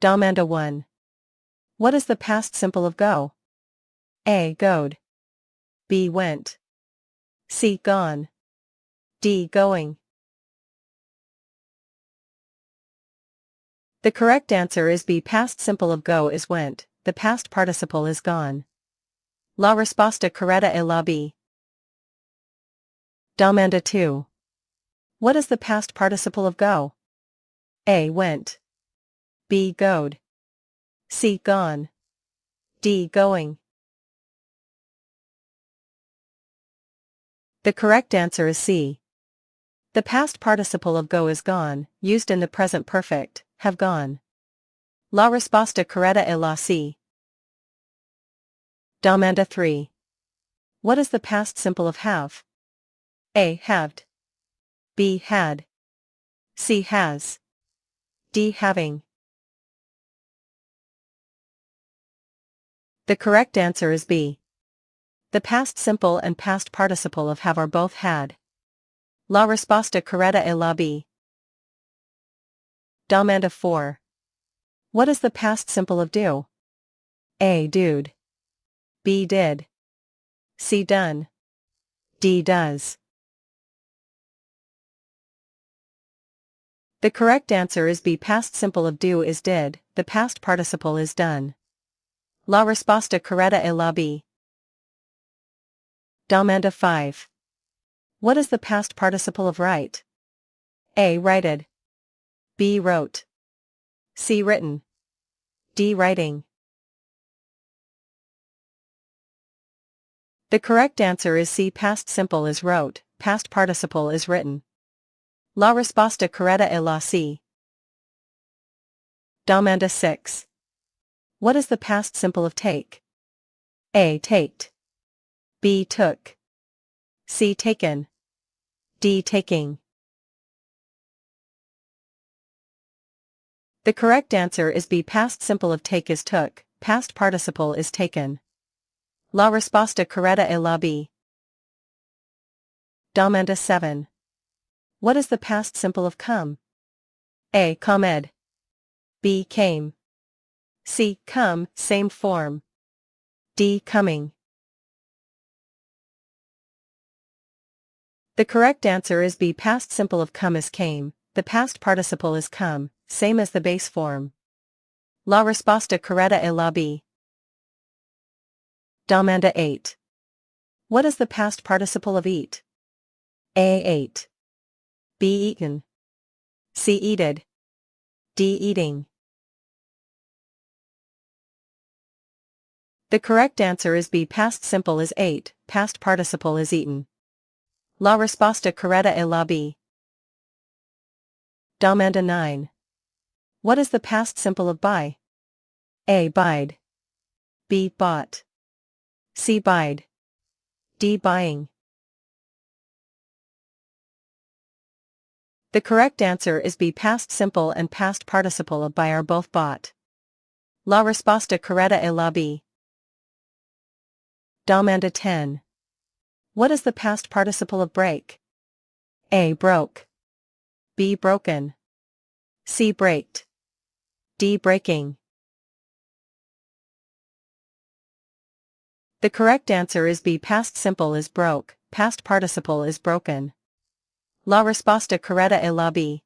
Domanda 1. What is the past simple of go? A. Goed. B. Went. C. Gone. D. Going. The correct answer is B. Past simple of go is went, the past participle is gone. La risposta corretta è la B. Domanda 2. What is the past participle of go? A. Went. B. Goed. C. Gone. D. Going. The correct answer is C. The past participle of go is gone, used in the present perfect, have gone. La risposta corretta è la C. Domanda 3. What is the past simple of have? A. Haved. B. Had. C. Has. D. Having. The correct answer is B. The past simple and past participle of have are both had. La risposta corretta è la B. Domanda 4. What is the past simple of do? A. Doed. B. Did. C. Done. D. Does. The correct answer is B. Past simple of do is did, the past participle is done. La risposta corretta è la B. Domanda 5. What is the past participle of write? A. Writed. B. Wrote. C. Written. D. Writing. The correct answer is C. Past simple is wrote, past participle is written. La risposta corretta è la C. Domanda 6. What is the past simple of take? A. Taked. B. Took. C. Taken. D. Taking. The correct answer is B. Past simple of take is took, past participle is taken. La risposta corretta è la B. Domanda 7. What is the past simple of come? A. Comed. B. Came. C. Come, same form. D. Coming. The correct answer is B. Past simple of come is came, the past participle is come, same as the base form. La risposta corretta è la B. Domanda 8. What is the past participle of eat? A. Ate. B. Eaten. C. Eated. D. Eating. The correct answer is B. Past simple is ate, past participle is eaten. La risposta corretta è la B. Domanda 9. What is the past simple of buy? A. Buyed. B. Bought. C. Buyed. D. Buying. The correct answer is B. Past simple and past participle of buy are both bought. La risposta corretta è la B. Domanda 10. What is the past participle of break? A. Broke. B. Broken. C. Braked. D. Breaking. The correct answer is B. Past simple is broke, past participle is broken. La risposta corretta è la B.